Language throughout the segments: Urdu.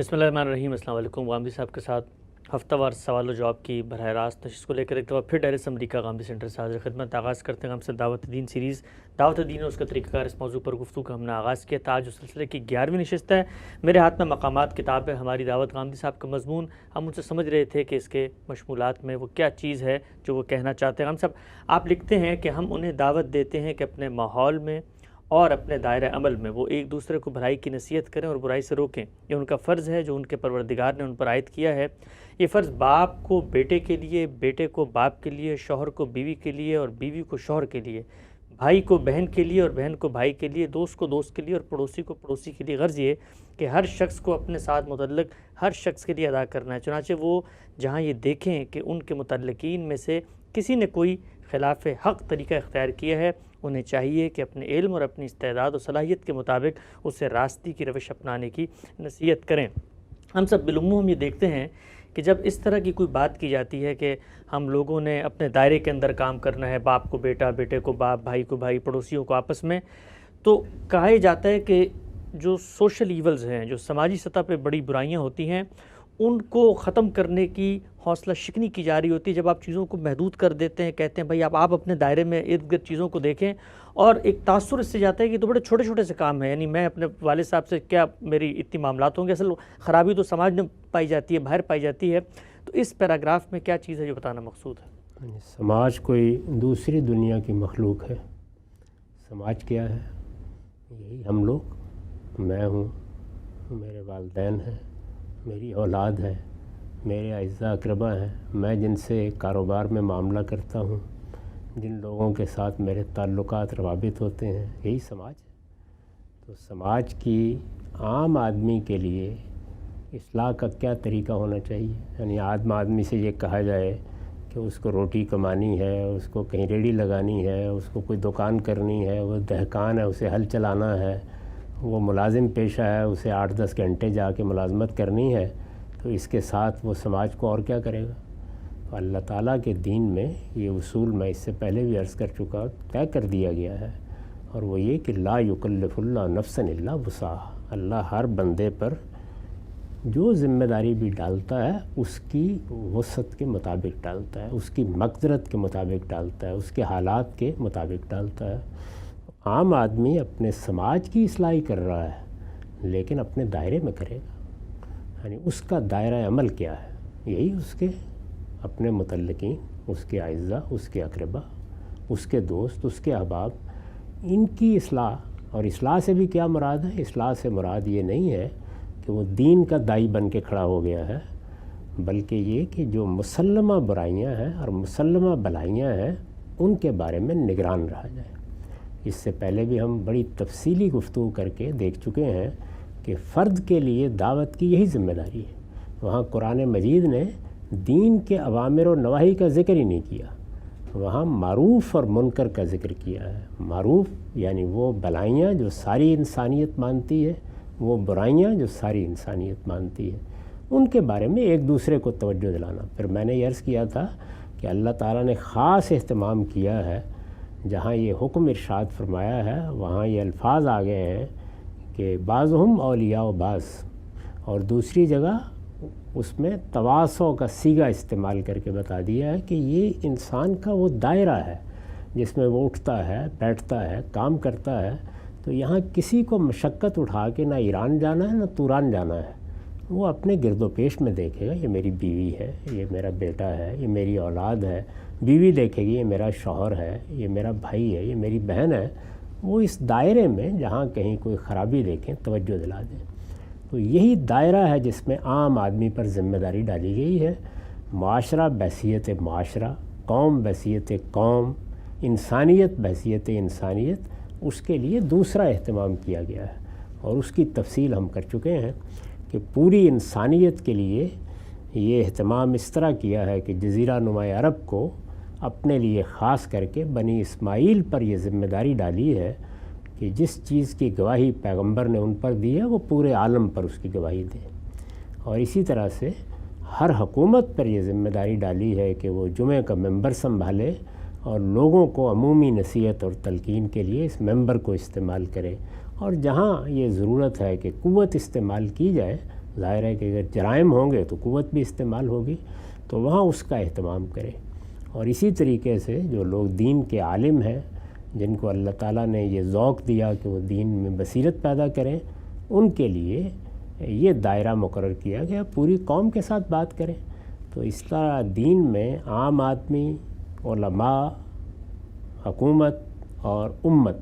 بسم اللہ الرحمن الرحیم۔ السلام علیکم۔ غامدی صاحب کے ساتھ ہفتہ وار سوال و جواب کی براہ راست نشست کو لے کر ایک دفعہ پھر ڈائر اسمبلی کا غامدی سینٹر سے حاضر خدمت آغاز کرتے ہیں ہم سے دعوت دین سیریز۔ دعوت دین اور اس کا طریقہ کار اس موضوع پر گفتگو کا ہم نے آغاز کیا تھا۔ آج اس سلسلے کی 11ویں نشست ہے۔ میرے ہاتھ میں مقامات کتاب ہے ہماری دعوت غامدی صاحب کا مضمون۔ ہم ان سے سمجھ رہے تھے کہ اس کے مشمولات میں وہ کیا چیز ہے جو وہ کہنا چاہتے ہیں۔ ہم سب آپ لکھتے ہیں کہ ہم انہیں دعوت دیتے ہیں کہ اپنے ماحول میں اور اپنے دائرہ عمل میں وہ ایک دوسرے کو بھلائی کی نصیحت کریں اور برائی سے روکیں۔ یہ ان کا فرض ہے جو ان کے پروردگار نے ان پر عائد کیا ہے۔ یہ فرض باپ کو بیٹے کے لیے، بیٹے کو باپ کے لیے، شوہر کو بیوی کے لیے اور بیوی کو شوہر کے لیے، بھائی کو بہن کے لیے اور بہن کو بھائی کے لیے، دوست کو دوست کے لیے اور پڑوسی کو پڑوسی کے لیے۔ غرض یہ کہ ہر شخص کو اپنے ساتھ متعلق ہر شخص کے لیے ادا کرنا ہے۔ چنانچہ وہ جہاں یہ دیکھیں کہ ان کے متعلقین میں سے کسی نے کوئی خلاف حق طریقہ اختیار کیا ہے، انہیں چاہیے کہ اپنے علم اور اپنی استعداد و صلاحیت کے مطابق اسے راستی کی روش اپنانے کی نصیحت کریں۔ ہم سب بالعموم یہ دیکھتے ہیں کہ جب اس طرح کی کوئی بات کی جاتی ہے کہ ہم لوگوں نے اپنے دائرے کے اندر کام کرنا ہے، باپ کو بیٹا، بیٹے کو باپ، بھائی کو بھائی، پڑوسیوں کو آپس میں، تو کہا جاتا ہے کہ جو سوشل ایولز ہیں، جو سماجی سطح پہ بڑی برائیاں ہوتی ہیں، ان کو ختم کرنے کی حوصلہ شکنی کی جا رہی ہوتی ہے۔ جب آپ چیزوں کو محدود کر دیتے ہیں، کہتے ہیں بھائی آپ اپنے دائرے میں ارد گرد چیزوں کو دیکھیں، اور ایک تاثر اس سے جاتا ہے کہ تو بڑے چھوٹے چھوٹے سے کام ہیں، یعنی میں اپنے والد صاحب سے کیا میری اتنی معاملات ہوں گے، اصل خرابی تو سماج میں پائی جاتی ہے، باہر پائی جاتی ہے۔ تو اس پیراگراف میں کیا چیز ہے جو بتانا مقصود ہے؟ سماج کوئی دوسری دنیا کی مخلوق ہے۔ سماج کیا ہے؟ یہی ہم لوگ، میں ہوں، میرے والدین ہیں، میری اولاد ہے، میرے اعزاء اقربا ہیں، میں جن سے کاروبار میں معاملہ کرتا ہوں، جن لوگوں کے ساتھ میرے تعلقات روابط ہوتے ہیں، یہی سماج ہے۔ تو سماج کی عام آدمی کے لیے اصلاح کا کیا طریقہ ہونا چاہیے؟ یعنی عام آدمی سے یہ کہا جائے کہ اس کو روٹی کمانی ہے، اس کو کہیں ریڑھی لگانی ہے، اس کو کوئی دکان کرنی ہے، وہ دہقان ہے، اسے ہل چلانا ہے، وہ ملازم پیشہ ہے، اسے 8-10 گھنٹے جا کے ملازمت کرنی ہے، تو اس کے ساتھ وہ سماج کو اور کیا کرے گا؟ تو اللہ تعالیٰ کے دین میں یہ اصول میں اس سے پہلے بھی عرض کر چکا، طے کر دیا گیا ہے، اور وہ یہ کہ لا یکلف اللہ نفسا الا وسعہا۔ اللہ ہر بندے پر جو ذمہ داری بھی ڈالتا ہے اس کی وسعت کے مطابق ڈالتا ہے، اس کی مقدرت کے مطابق ڈالتا ہے، اس کے حالات کے مطابق ڈالتا ہے۔ عام آدمی اپنے سماج کی اصلاح کر رہا ہے لیکن اپنے دائرے میں کرے گا، یعنی اس کا دائرہ عمل کیا ہے؟ یہی اس کے اپنے متعلقین، اس کے اعزاء، اس کے اقربا، اس کے دوست، اس کے احباب، ان کی اصلاح۔ اور اصلاح سے بھی کیا مراد ہے؟ اصلاح سے مراد یہ نہیں ہے کہ وہ دین کا دائی بن کے کھڑا ہو گیا ہے، بلکہ یہ کہ جو مسلمہ برائیاں ہیں اور مسلمہ بھلائیاں ہیں ان کے بارے میں نگران رہا جائے۔ اس سے پہلے بھی ہم بڑی تفصیلی گفتگو کر کے دیکھ چکے ہیں کہ فرد کے لیے دعوت کی یہی ذمہ داری ہے۔ وہاں قرآن مجید نے دین کے اوامر و نواہی کا ذکر ہی نہیں کیا، وہاں معروف اور منکر کا ذکر کیا ہے۔ معروف یعنی وہ بھلائیاں جو ساری انسانیت مانتی ہے، وہ برائیاں جو ساری انسانیت مانتی ہے، ان کے بارے میں ایک دوسرے کو توجہ دلانا۔ پھر میں نے یہ عرض کیا تھا کہ اللہ تعالیٰ نے خاص اہتمام کیا ہے، جہاں یہ حکم ارشاد فرمایا ہے وہاں یہ الفاظ آ گئے ہیں کہ بعضہم اولیاء و بعض، اور دوسری جگہ اس میں تواصع کا صیغہ استعمال کر کے بتا دیا ہے کہ یہ انسان کا وہ دائرہ ہے جس میں وہ اٹھتا ہے، بیٹھتا ہے، کام کرتا ہے۔ تو یہاں کسی کو مشقت اٹھا کے نہ ایران جانا ہے نہ توران جانا ہے، وہ اپنے گرد و پیش میں دیکھے گا، یہ میری بیوی ہے، یہ میرا بیٹا ہے، یہ میری اولاد ہے۔ بیوی دیکھے گی یہ میرا شوہر ہے، یہ میرا بھائی ہے، یہ میری بہن ہے۔ وہ اس دائرے میں جہاں کہیں کوئی خرابی دیکھیں توجہ دلا دیں۔ تو یہی دائرہ ہے جس میں عام آدمی پر ذمہ داری ڈالی گئی ہے۔ معاشرہ بحیثیت معاشرہ، قوم بحیثیت قوم، انسانیت بحیثیت انسانیت، اس کے لیے دوسرا اہتمام کیا گیا ہے، اور اس کی تفصیل ہم کر چکے ہیں کہ پوری انسانیت کے لیے یہ اہتمام اس طرح کیا ہے کہ جزیرہ نما عرب کو اپنے لیے خاص کر کے بنی اسماعیل پر یہ ذمہ داری ڈالی ہے کہ جس چیز کی گواہی پیغمبر نے ان پر دی ہے وہ پورے عالم پر اس کی گواہی دیں۔ اور اسی طرح سے ہر حکومت پر یہ ذمہ داری ڈالی ہے کہ وہ جمعہ کا ممبر سنبھالے اور لوگوں کو عمومی نصیحت اور تلقین کے لیے اس ممبر کو استعمال کرے، اور جہاں یہ ضرورت ہے کہ قوت استعمال کی جائے ظاہر ہے کہ اگر جرائم ہوں گے تو قوت بھی استعمال ہوگی، تو وہاں اس کا اہتمام کرے۔ اور اسی طریقے سے جو لوگ دین کے عالم ہیں، جن کو اللہ تعالیٰ نے یہ ذوق دیا کہ وہ دین میں بصیرت پیدا کریں، ان کے لیے یہ دائرہ مقرر کیا گیا، پوری قوم کے ساتھ بات کریں۔ تو اس طرح دین میں عام آدمی، علماء، حکومت اور امت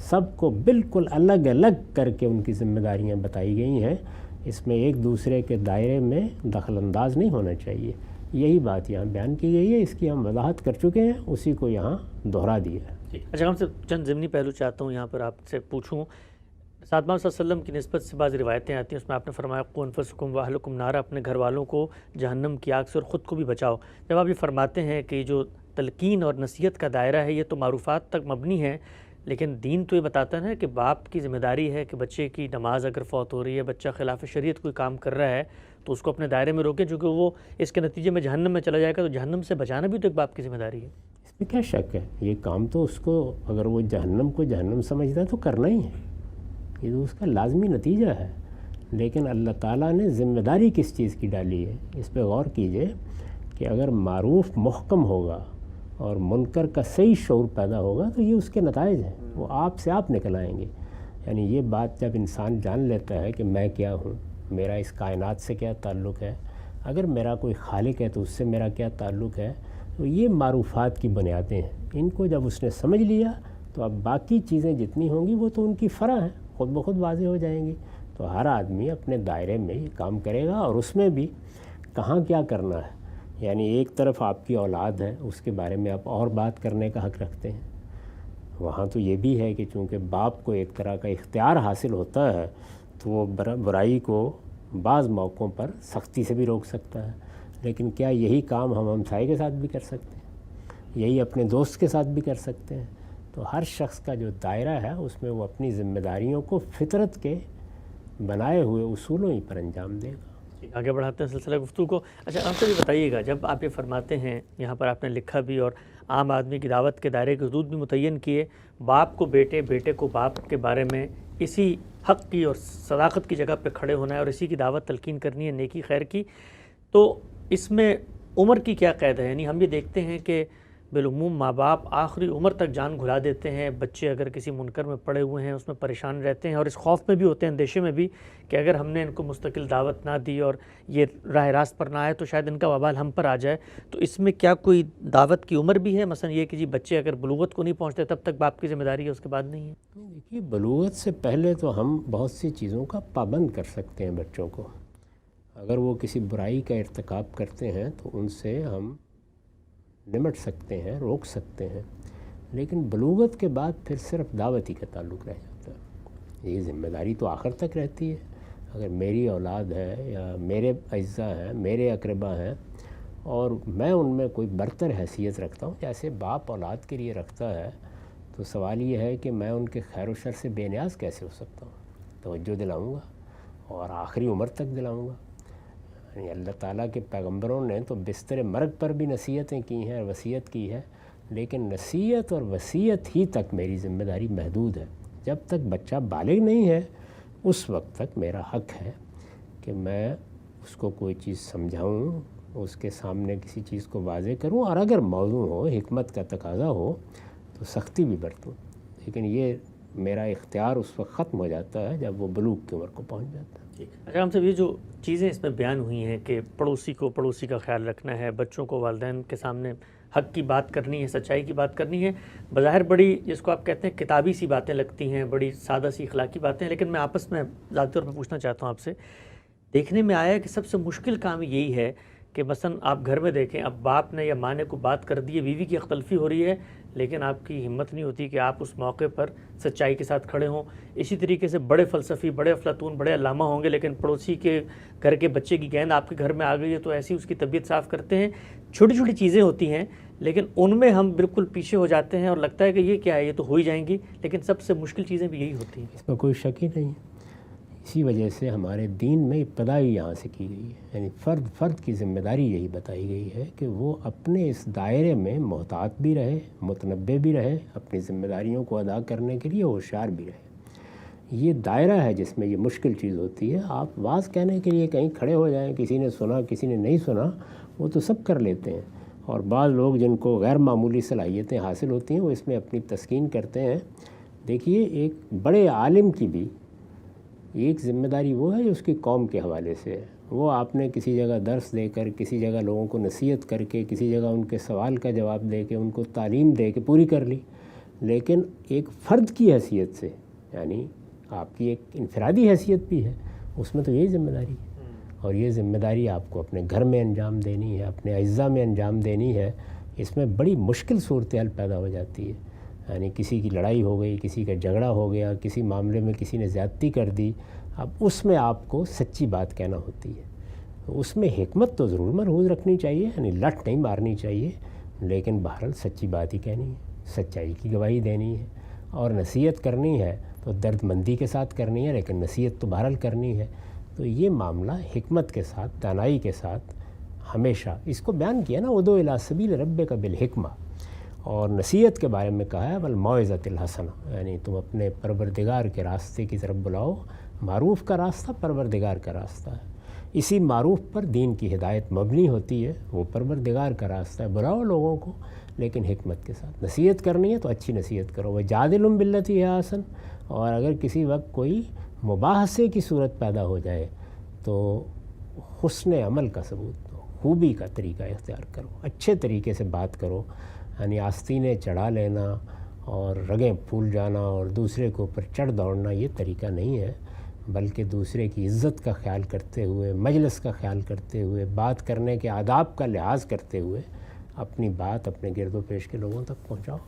سب کو بالکل الگ الگ کر کے ان کی ذمہ داریاں بتائی گئی ہیں۔ اس میں ایک دوسرے کے دائرے میں دخل انداز نہیں ہونا چاہیے۔ یہی بات یہاں بیان کی گئی ہے، اس کی ہم وضاحت کر چکے ہیں، اسی کو یہاں دہرا دیا ہے۔ اچھا، ہم سے چند ضمنی پہلو چاہتا ہوں یہاں پر آپ سے پوچھوں۔ سعد صلی اللہ علیہ وسلم کی نسبت سے بعض روایتیں آتی ہیں، اس میں آپ نے فرمایا قوا انفسکم واہلکم نارا، اپنے گھر والوں کو جہنم کی آگ سے اور خود کو بھی بچاؤ۔ جب آپ یہ فرماتے ہیں کہ جو تلقین اور نصیحت کا دائرہ ہے یہ تو معروفات تک مبنی ہے، لیکن دین تو یہ بتاتا ہے کہ باپ کی ذمہ داری ہے کہ بچے کی نماز اگر فوت ہو رہی ہے، بچہ خلاف شریعت کوئی کام کر رہا ہے تو اس کو اپنے دائرے میں روکیں، چونکہ وہ اس کے نتیجے میں جہنم میں چلا جائے گا، تو جہنم سے بچانا بھی تو ایک باپ کی ذمہ داری ہے۔ اس میں کیا شک ہے؟ یہ کام تو اس کو، اگر وہ جہنم کو جہنم سمجھتا ہے تو کرنا ہی ہے، یہ تو اس کا لازمی نتیجہ ہے۔ لیکن اللہ تعالیٰ نے ذمہ داری کس چیز کی ڈالی ہے، اس پہ غور کیجئے کہ اگر معروف محکم ہوگا اور منکر کا صحیح شعور پیدا ہوگا تو یہ اس کے نتائج ہیں، وہ آپ سے آپ نکل آئیں گے۔ یعنی یہ بات جب انسان جان لیتا ہے کہ میں کیا ہوں، میرا اس کائنات سے کیا تعلق ہے، اگر میرا کوئی خالق ہے تو اس سے میرا کیا تعلق ہے، تو یہ معروفات کی بنیادیں ہیں۔ ان کو جب اس نے سمجھ لیا تو اب باقی چیزیں جتنی ہوں گی وہ تو ان کی فرع ہیں، خود بخود واضح ہو جائیں گی۔ تو ہر آدمی اپنے دائرے میں یہ کام کرے گا، اور اس میں بھی کہاں کیا کرنا ہے۔ یعنی ایک طرف آپ کی اولاد ہے، اس کے بارے میں آپ اور بات کرنے کا حق رکھتے ہیں، وہاں تو یہ بھی ہے کہ چونکہ باپ کو ایک طرح کا اختیار حاصل ہوتا ہے تو وہ برائی کو بعض موقعوں پر سختی سے بھی روک سکتا ہے، لیکن کیا یہی کام ہم ہمسائے کے ساتھ بھی کر سکتے ہیں؟ یہی اپنے دوست کے ساتھ بھی کر سکتے ہیں؟ تو ہر شخص کا جو دائرہ ہے اس میں وہ اپنی ذمہ داریوں کو فطرت کے بنائے ہوئے اصولوں ہی پر انجام دے گا۔ آگے بڑھاتے ہیں سلسلہ گفتگو کو۔ اچھا، آپ سے بھی بتائیے گا، جب آپ یہ فرماتے ہیں، یہاں پر آپ نے لکھا بھی اور عام آدمی کی دعوت کے دائرے کے حدود بھی متعین کیے، باپ کو بیٹے، بیٹے کو باپ کے بارے میں اسی حق کی اور صداقت کی جگہ پہ کھڑے ہونا ہے اور اسی کی دعوت تلقین کرنی ہے، نیکی خیر کی، تو اس میں عمر کی کیا قید ہے؟ یعنی ہم یہ دیکھتے ہیں کہ بالعموم ماں باپ آخری عمر تک جان گھلا دیتے ہیں، بچے اگر کسی منکر میں پڑے ہوئے ہیں اس میں پریشان رہتے ہیں اور اس خوف میں بھی ہوتے ہیں، اندیشے میں بھی کہ اگر ہم نے ان کو مستقل دعوت نہ دی اور یہ راہ راست پر نہ آئے تو شاید ان کا وبال ہم پر آ جائے۔ تو اس میں کیا کوئی دعوت کی عمر بھی ہے؟ مثلا یہ کہ جی بچے اگر بلوغت کو نہیں پہنچتے تب تک باپ کی ذمہ داری ہے، اس کے بعد نہیں ہے؟ دیکھیے، بلوغت سے پہلے تو ہم بہت سی چیزوں کا پابند کر سکتے ہیں بچوں کو۔ اگر وہ کسی برائی کا ارتکاب کرتے ہیں تو ان سے ہم نمٹ سکتے ہیں، روک سکتے ہیں، لیکن بلوغت کے بعد پھر صرف دعوت ہی کا تعلق رہ جاتا ہے۔ یہ ذمہ داری تو آخر تک رہتی ہے۔ اگر میری اولاد ہے یا میرے اعزاء ہیں، میرے اقربا ہیں، اور میں ان میں کوئی برتر حیثیت رکھتا ہوں جیسے باپ اولاد کے لیے رکھتا ہے، تو سوال یہ ہے کہ میں ان کے خیر و شر سے بے نیاز کیسے ہو سکتا ہوں؟ توجہ دلاؤں گا اور آخری عمر تک دلاؤں گا۔ یعنی اللہ تعالیٰ کے پیغمبروں نے تو بستر مرگ پر بھی نصیحتیں کی ہیں اور وصیت کی ہے، لیکن نصیحت اور وصیت ہی تک میری ذمہ داری محدود ہے۔ جب تک بچہ بالغ نہیں ہے اس وقت تک میرا حق ہے کہ میں اس کو کوئی چیز سمجھاؤں، اس کے سامنے کسی چیز کو واضح کروں، اور اگر موضوع ہو، حکمت کا تقاضا ہو تو سختی بھی برتوں، لیکن یہ میرا اختیار اس وقت ختم ہو جاتا ہے جب وہ بلوغ کی عمر کو پہنچ جاتا ہے۔ اچھا، ہم سے یہ جو چیزیں اس میں بیان ہوئی ہیں کہ پڑوسی کو پڑوسی کا خیال رکھنا ہے، بچوں کو والدین کے سامنے حق کی بات کرنی ہے، سچائی کی بات کرنی ہے، بظاہر بڑی جس کو آپ کہتے ہیں کتابی سی باتیں لگتی ہیں، بڑی سادہ سی اخلاقی باتیں ہیں، لیکن میں آپس میں ذاتی طور پر پوچھنا چاہتا ہوں آپ سے، دیکھنے میں آیا کہ سب سے مشکل کام یہی ہے کہ مثلا آپ گھر میں دیکھیں، اب باپ نے یا ماں نے کو بات کر دی ہے، بیوی کی اختلفی ہو رہی ہے، لیکن آپ کی ہمت نہیں ہوتی کہ آپ اس موقع پر سچائی کے ساتھ کھڑے ہوں۔ اسی طریقے سے بڑے فلسفی، بڑے افلاطون، بڑے علامہ ہوں گے، لیکن پڑوسی کے گھر کے بچے کی گیند آپ کے گھر میں آ گئی ہے تو ایسی اس کی طبیعت صاف کرتے ہیں۔ چھوٹی چھوٹی چیزیں ہوتی ہیں لیکن ان میں ہم بالکل پیچھے ہو جاتے ہیں اور لگتا ہے کہ یہ کیا ہے، یہ تو ہو ہی جائیں گی، لیکن سب سے مشکل چیزیں بھی یہی ہوتی ہیں۔ اس میں کوئی شک ہی نہیں۔ اسی وجہ سے ہمارے دین میں ابتدا ہی یہاں سے کی گئی ہے، یعنی فرد کی ذمہ داری یہی بتائی گئی ہے کہ وہ اپنے اس دائرے میں محتاط بھی رہے، متنبہ بھی رہے، اپنی ذمہ داریوں کو ادا کرنے کے لیے ہوشیار بھی رہے۔ یہ دائرہ ہے جس میں یہ مشکل چیز ہوتی ہے. آپ واز کہنے کے لیے کہیں کھڑے ہو جائیں, کسی نے سنا کسی نے نہیں سنا, وہ تو سب کر لیتے ہیں, اور بعض لوگ جن کو غیر معمولی صلاحیتیں حاصل ہوتی ہیں وہ اس میں اپنی تسکین کرتے ہیں. دیکھیے, ایک بڑے عالم کی بھی ایک ذمہ داری وہ ہے جو اس کی قوم کے حوالے سے ہے. وہ آپ نے کسی جگہ درس دے کر, کسی جگہ لوگوں کو نصیحت کر کے, کسی جگہ ان کے سوال کا جواب دے کے, ان کو تعلیم دے کے پوری کر لی, لیکن ایک فرد کی حیثیت سے, یعنی آپ کی ایک انفرادی حیثیت بھی ہے, اس میں تو یہی ذمہ داری ہے. اور یہ ذمہ داری آپ کو اپنے گھر میں انجام دینی ہے, اپنے اعزاء میں انجام دینی ہے. اس میں بڑی مشکل صورتحال پیدا ہو جاتی ہے. یعنی کسی کی لڑائی ہو گئی, کسی کا جھگڑا ہو گیا, کسی معاملے میں کسی نے زیادتی کر دی, اب اس میں آپ کو سچی بات کہنا ہوتی ہے. اس میں حکمت تو ضرور مرہوز رکھنی چاہیے, یعنی لٹ نہیں مارنی چاہیے, لیکن بہرحال سچی بات ہی کہنی ہے, سچائی کی گواہی دینی ہے. اور نصیحت کرنی ہے تو درد مندی کے ساتھ کرنی ہے, لیکن نصیحت تو بہرحال کرنی ہے. تو یہ معاملہ حکمت کے ساتھ, دانائی کے ساتھ ہمیشہ اس کو بیان کیا نا, ادعو الی سبیل ربک بالحکمہ. اور نصیحت کے بارے میں کہا ہے بالموعظۃ الحسنہ, یعنی تم اپنے پروردگار کے راستے کی طرف بلاؤ. معروف کا راستہ پروردگار کا راستہ ہے, اسی معروف پر دین کی ہدایت مبنی ہوتی ہے, وہ پروردگار کا راستہ ہے. بلاؤ لوگوں کو, لیکن حکمت کے ساتھ. نصیحت کرنی ہے تو اچھی نصیحت کرو. وجادلہم باللتی ہی احسن. اور اگر کسی وقت کوئی مباحثے کی صورت پیدا ہو جائے تو حسن عمل کا ثبوت دو, خوبی کا طریقہ اختیار کرو, اچھے طریقے سے بات کرو. یعنی آستینیں چڑھا لینا اور رگیں پھول جانا اور دوسرے کے اوپر چڑھ دوڑنا یہ طریقہ نہیں ہے, بلکہ دوسرے کی عزت کا خیال کرتے ہوئے, مجلس کا خیال کرتے ہوئے, بات کرنے کے آداب کا لحاظ کرتے ہوئے اپنی بات اپنے گرد و پیش کے لوگوں تک پہنچاؤ.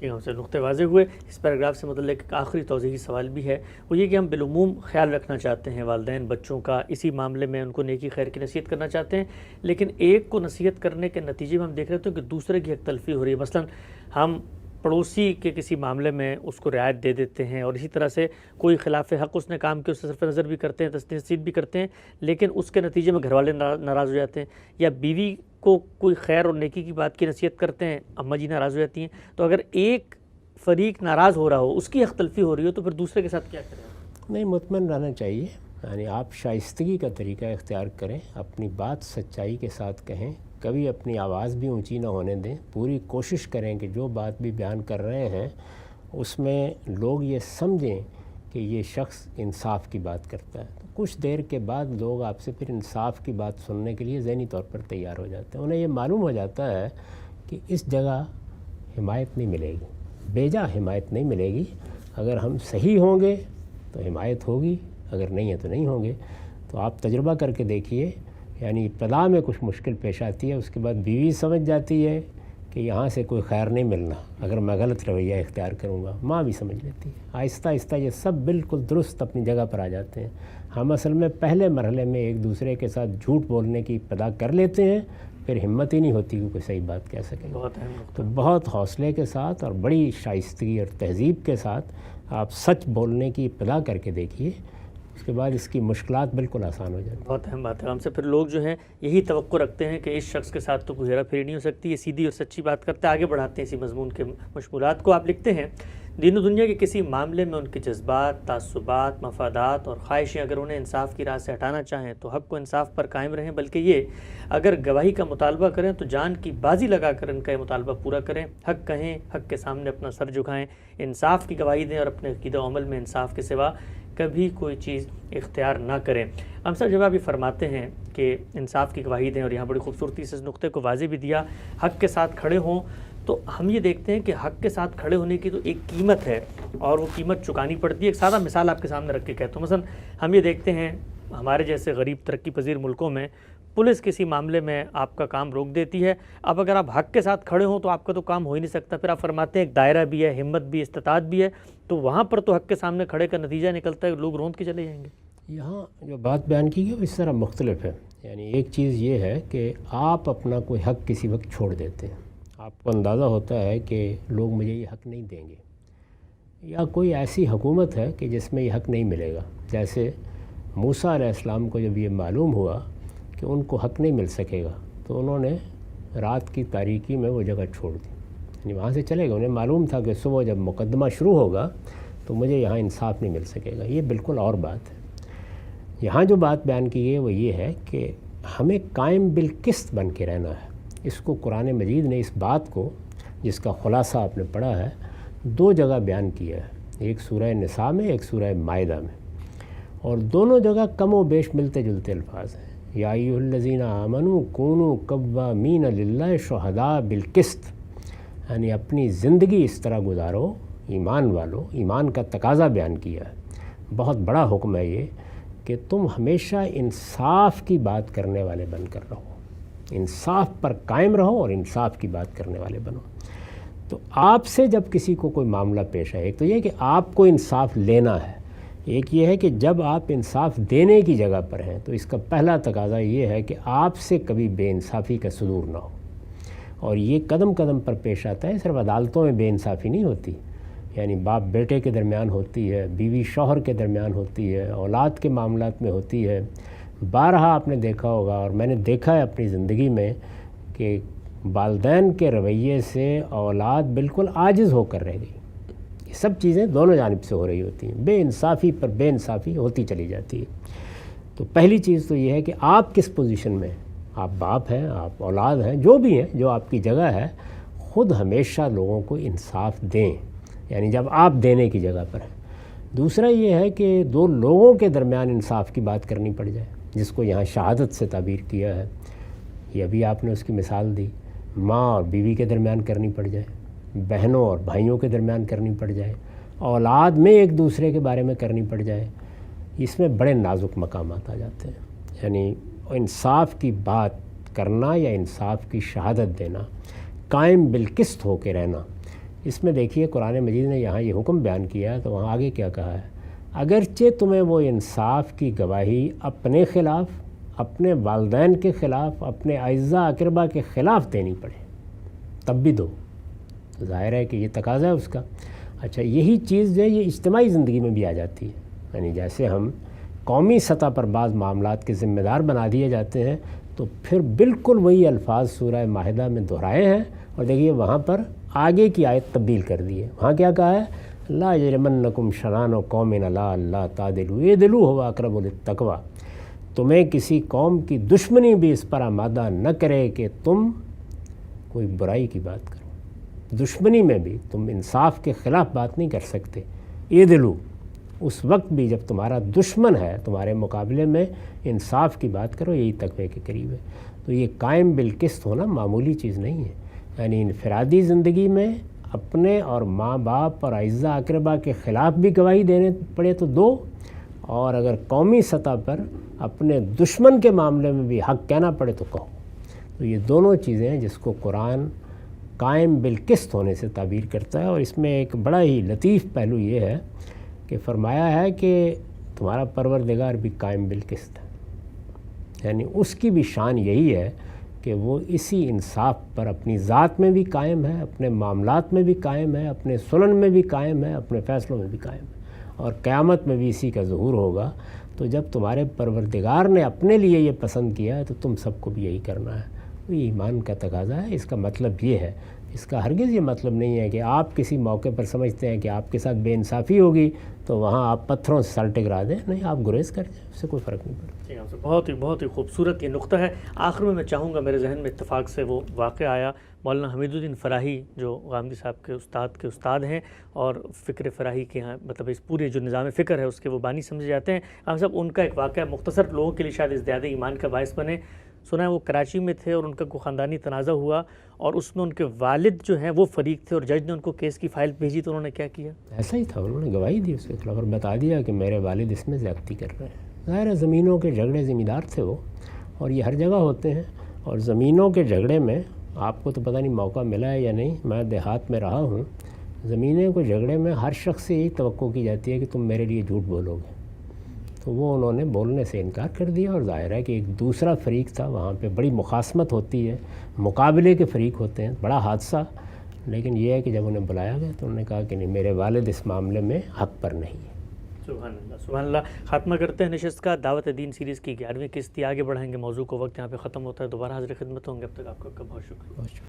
ہم سے نقطے واضح ہوئے. اس پیراگراف سے متعلق ایک آخری توضیحی سوال بھی ہے, وہ یہ کہ ہم بالعموم خیال رکھنا چاہتے ہیں والدین بچوں کا, اسی معاملے میں ان کو نیکی خیر کی نصیحت کرنا چاہتے ہیں, لیکن ایک کو نصیحت کرنے کے نتیجے میں ہم دیکھ رہے ہیں کہ دوسرے کی حق تلفی ہو رہی ہے. مثلا ہم پڑوسی کے کسی معاملے میں اس کو رعایت دے دیتے ہیں, اور اسی طرح سے کوئی خلاف حق اس نے کام کیا اس سے صرف نظر بھی کرتے ہیں, تنصیب بھی کرتے ہیں, لیکن اس کے نتیجے میں گھر والے ناراض ہو جاتے ہیں. یا بیوی کو کوئی خیر اور نیکی کی بات کی نصیحت کرتے ہیں, اماں جی ناراض ہو جاتی ہیں. تو اگر ایک فریق ناراض ہو رہا ہو, اس کی حق تلفی ہو رہی ہو, تو پھر دوسرے کے ساتھ کیا کریں؟ نہیں, مطمئن رہنا چاہیے. یعنی آپ شائستگی کا طریقہ اختیار کریں, اپنی بات سچائی کے ساتھ کہیں, کبھی اپنی آواز بھی اونچی نہ ہونے دیں. پوری کوشش کریں کہ جو بات بھی بیان کر رہے ہیں اس میں لوگ یہ سمجھیں کہ یہ شخص انصاف کی بات کرتا ہے. تو کچھ دیر کے بعد لوگ آپ سے پھر انصاف کی بات سننے کے لیے ذہنی طور پر تیار ہو جاتے ہیں. انہیں یہ معلوم ہو جاتا ہے کہ اس جگہ حمایت نہیں ملے گی, بیجا حمایت نہیں ملے گی. اگر ہم صحیح ہوں گے تو حمایت ہوگی, اگر نہیں ہے تو نہیں ہوں گے. تو آپ تجربہ کر کے دیکھیے, یعنی ابتدا میں کچھ مشکل پیش آتی ہے, اس کے بعد بیوی سمجھ جاتی ہے کہ یہاں سے کوئی خیر نہیں ملنا اگر میں غلط رویہ اختیار کروں گا. ماں بھی سمجھ لیتی ہے. آہستہ آہستہ یہ سب بالکل درست اپنی جگہ پر آ جاتے ہیں. ہم اصل میں پہلے مرحلے میں ایک دوسرے کے ساتھ جھوٹ بولنے کی ابتدا کر لیتے ہیں, پھر ہمت ہی نہیں ہوتی کہ کوئی صحیح بات کہہ سکیں. تو بہت حوصلے کے ساتھ اور بڑی شائستگی اور تہذیب کے ساتھ آپ سچ بولنے کی ابتدا کر کے دیکھیے, اس کے بعد اس کی مشکلات بالکل آسان ہو جاتی ہیں. بہت اہم بات ہے. ہم سے پھر لوگ جو ہیں یہی توقع رکھتے ہیں کہ اس شخص کے ساتھ تو کوئی ہیرا پھیری نہیں ہو سکتی, یہ سیدھی اور سچی بات کرتے, آگے بڑھاتے ہیں اسی مضمون کے مشمولات کو. آپ لکھتے ہیں, دین و دنیا کے کسی معاملے میں ان کے جذبات, تعصبات, مفادات اور خواہشیں اگر انہیں انصاف کی راہ سے ہٹانا چاہیں تو حق و انصاف پر قائم رہیں, بلکہ یہ اگر گواہی کا مطالبہ کریں تو جان کی بازی لگا کر ان کا یہ مطالبہ پورا کریں. حق کہیں, حق کے سامنے اپنا سر جھکائیں, انصاف کی گواہی دیں اور اپنے عقیدہ و عمل میں انصاف کے سوا کبھی کوئی چیز اختیار نہ کریں. ہم سب جب آپ یہ فرماتے ہیں کہ انصاف کی گواہی دیں, اور یہاں بڑی خوبصورتی سے اس نقطے کو واضح بھی دیا, حق کے ساتھ کھڑے ہوں, تو ہم یہ دیکھتے ہیں کہ حق کے ساتھ کھڑے ہونے کی تو ایک قیمت ہے اور وہ قیمت چکانی پڑتی ہے. ایک سادہ مثال آپ کے سامنے رکھ کے کہتا ہوں. مثلا ہم یہ دیکھتے ہیں ہمارے جیسے غریب ترقی پذیر ملکوں میں پولیس کسی معاملے میں آپ کا کام روک دیتی ہے. اب اگر آپ حق کے ساتھ کھڑے ہوں تو آپ کا تو کام ہو ہی نہیں سکتا. پھر آپ فرماتے ہیں ایک دائرہ بھی ہے, ہمت بھی, استطاعت بھی ہے, تو وہاں پر تو حق کے سامنے کھڑے کا نتیجہ نکلتا ہے لوگ روند کے چلے جائیں گے. یہاں جو بات بیان کی گئی وہ اس طرح مختلف ہے. یعنی ایک چیز یہ ہے کہ آپ اپنا کوئی حق کسی وقت چھوڑ دیتے ہیں, آپ کو اندازہ ہوتا ہے کہ لوگ مجھے یہ حق نہیں دیں گے, یا کوئی ایسی حکومت ہے کہ جس میں یہ حق نہیں ملے گا. جیسے موسیٰ علیہ السلام کو جب یہ معلوم ہوا کہ ان کو حق نہیں مل سکے گا تو انہوں نے رات کی تاریکی میں وہ جگہ چھوڑ دی, یعنی وہاں سے چلے گئے. انہیں معلوم تھا کہ صبح جب مقدمہ شروع ہوگا تو مجھے یہاں انصاف نہیں مل سکے گا. یہ بالکل اور بات ہے. یہاں جو بات بیان کی گئی وہ یہ ہے کہ ہمیں قائم بالقسط بن کے رہنا ہے. اس کو قرآن مجید نے اس بات کو، جس کا خلاصہ آپ نے پڑھا ہے، 2 جگہ بیان کیا ہے. ایک سورہ نساء میں، ایک سورہ مائدہ میں، اور دونوں جگہ کم و بیش ملتے جلتے الفاظ ہیں. یا ایھا الذین آمنوا کونوا قوامین للہ شہداء بالقسط، یعنی اپنی زندگی اس طرح گزارو ایمان والو. ایمان کا تقاضا بیان کیا ہے. بہت بڑا حکم ہے یہ کہ تم ہمیشہ انصاف کی بات کرنے والے بن کر رہو، انصاف پر قائم رہو اور انصاف کی بات کرنے والے بنو. تو آپ سے جب کسی کو کوئی معاملہ پیش آئے، ایک تو یہ کہ آپ کو انصاف لینا ہے، ایک یہ ہے کہ جب آپ انصاف دینے کی جگہ پر ہیں تو اس کا پہلا تقاضا یہ ہے کہ آپ سے کبھی بے انصافی کا صدور نہ ہو. اور یہ قدم قدم پر پیش آتا ہے. صرف عدالتوں میں بے انصافی نہیں ہوتی، یعنی باپ بیٹے کے درمیان ہوتی ہے، بیوی شوہر کے درمیان ہوتی ہے، اولاد کے معاملات میں ہوتی ہے. بارہا آپ نے دیکھا ہوگا، اور میں نے دیکھا ہے اپنی زندگی میں، کہ والدین کے رویے سے اولاد بالکل عاجز ہو کر رہ گئی. یہ سب چیزیں دونوں جانب سے ہو رہی ہوتی ہیں. بے انصافی پر بے انصافی ہوتی چلی جاتی ہے. تو پہلی چیز تو یہ ہے کہ آپ کس پوزیشن میں، آپ باپ ہیں، آپ اولاد ہیں، جو بھی ہیں، جو آپ کی جگہ ہے، خود ہمیشہ لوگوں کو انصاف دیں، یعنی جب آپ دینے کی جگہ پر ہیں. دوسرا یہ ہے کہ 2 لوگوں کے درمیان انصاف کی بات کرنی پڑ جائے، جس کو یہاں شہادت سے تعبیر کیا ہے. یہ ابھی آپ نے اس کی مثال دی. ماں اور بیوی کے درمیان کرنی پڑ جائے، بہنوں اور بھائیوں کے درمیان کرنی پڑ جائے، اولاد میں ایک دوسرے کے بارے میں کرنی پڑ جائے. اس میں بڑے نازک مقامات آ جاتے ہیں. یعنی انصاف کی بات کرنا یا انصاف کی شہادت دینا، قائم بالقسط ہو کے رہنا. اس میں دیکھیے قرآن مجید نے یہاں یہ حکم بیان کیا ہے تو وہاں آگے کیا کہا ہے؟ اگرچہ تمہیں وہ انصاف کی گواہی اپنے خلاف، اپنے والدین کے خلاف، اپنے اعزاء اقربا کے خلاف دینی پڑے، تب بھی دو. ظاہر ہے کہ یہ تقاضا ہے اس کا. اچھا، یہی چیز جو ہے یہ اجتماعی زندگی میں بھی آ جاتی ہے. یعنی جیسے ہم قومی سطح پر بعض معاملات کے ذمہ دار بنا دیے جاتے ہیں، تو پھر بالکل وہی الفاظ سورہ مائدہ میں دہرائے ہیں. اور دیکھیے وہاں پر آگے کی آیت تبدیل کر دی ہے. وہاں کیا کہا ہے؟ لا یجرمنکم شنآن قوم علی الا تعدلوا اعدلوا هو اقرب للتقوی. تمہیں کسی قوم کی دشمنی بھی اس پر آمادہ نہ کرے کہ تم کوئی برائی کی بات کرو. دشمنی میں بھی تم انصاف کے خلاف بات نہیں کر سکتے. اعدلوا، اس وقت بھی جب تمہارا دشمن ہے تمہارے مقابلے میں انصاف کی بات کرو، یہی تقوی کے قریب ہے. تو یہ قائم بالقسط ہونا معمولی چیز نہیں ہے. یعنی انفرادی زندگی میں اپنے اور ماں باپ اور اعزاء اقربا کے خلاف بھی گواہی دینے پڑے تو دو، اور اگر قومی سطح پر اپنے دشمن کے معاملے میں بھی حق کہنا پڑے تو کہو. تو یہ دونوں چیزیں ہیں جس کو قرآن قائم بالقسط ہونے سے تعبیر کرتا ہے. اور اس میں ایک بڑا ہی لطیف پہلو یہ ہے کہ فرمایا ہے کہ تمہارا پروردگار بھی قائم بالقسط ہے. یعنی اس کی بھی شان یہی ہے کہ وہ اسی انصاف پر اپنی ذات میں بھی قائم ہے، اپنے معاملات میں بھی قائم ہے، اپنے سنن میں بھی قائم ہے، اپنے فیصلوں میں بھی قائم ہے، اور قیامت میں بھی اسی کا ظہور ہوگا. تو جب تمہارے پروردگار نے اپنے لیے یہ پسند کیا ہے تو تم سب کو بھی یہی کرنا ہے. تو یہ ایمان کا تقاضا ہے. اس کا مطلب یہ ہے، اس کا ہرگز یہ مطلب نہیں ہے کہ آپ کسی موقع پر سمجھتے ہیں کہ آپ کے ساتھ بے انصافی ہوگی تو وہاں آپ پتھروں سے سر ٹکرا دیں. نہیں، آپ گریز کر جائیں، اس سے کوئی فرق نہیں پڑتا. بہت ہی خوبصورت یہ نقطہ ہے. آخر میں چاہوں گا، میرے ذہن میں اتفاق سے وہ واقعہ آیا، مولانا حمید الدین فراہی جو غامدی صاحب کے استاد ہیں اور فکر فراہی کے ہاں مطلب اس پورے جو نظام فکر ہے اس کے وہ بانی سمجھے جاتے ہیں. ہم صاحب ان کا ایک واقعہ مختصر لوگوں کے لیے شاید ازدیاد ایمان کا باعث بنے. سنا ہے وہ کراچی میں تھے اور ان کا کوئی خاندانی تنازع ہوا اور اس میں ان کے والد جو ہیں وہ فریق تھے اور جج نے ان کو کیس کی فائل بھیجی تو انہوں نے کیا کیا؟ ایسا ہی تھا، انہوں نے گواہی دی اس کے خلاف اور بتا دیا کہ میرے والد اس میں زیادتی کر رہے ہیں. ظاہر ہے زمینوں کے جھگڑے زمیندار تھے وہ، اور یہ ہر جگہ ہوتے ہیں. اور زمینوں کے جھگڑے میں آپ کو تو پتہ نہیں موقع ملا ہے یا نہیں، میں دیہات میں رہا ہوں. زمینوں کے جھگڑے میں ہر شخص سے یہی توقع کی جاتی ہے کہ تم میرے لیے جھوٹ بولو گے. تو وہ انہوں نے بولنے سے انکار کر دیا. اور ظاہر ہے کہ ایک دوسرا فریق تھا، وہاں پہ بڑی مخاصمت ہوتی ہے، مقابلے کے فریق ہوتے ہیں، بڑا حادثہ. لیکن یہ ہے کہ جب انہیں بلایا گیا تو انہوں نے کہا کہ نہیں، میرے والد اس معاملے میں حق پر نہیں ہے. سبحان اللہ، سبحان اللہ. خاتمہ کرتے ہیں نشست کا. دعوت دین سیریز کی 11ویں قسط آگے بڑھائیں گے. موضوع کو وقت یہاں پہ ختم ہوتا ہے. دوبارہ حاضر خدمت ہوں گے. اب تک آپ کا بہت شکریہ.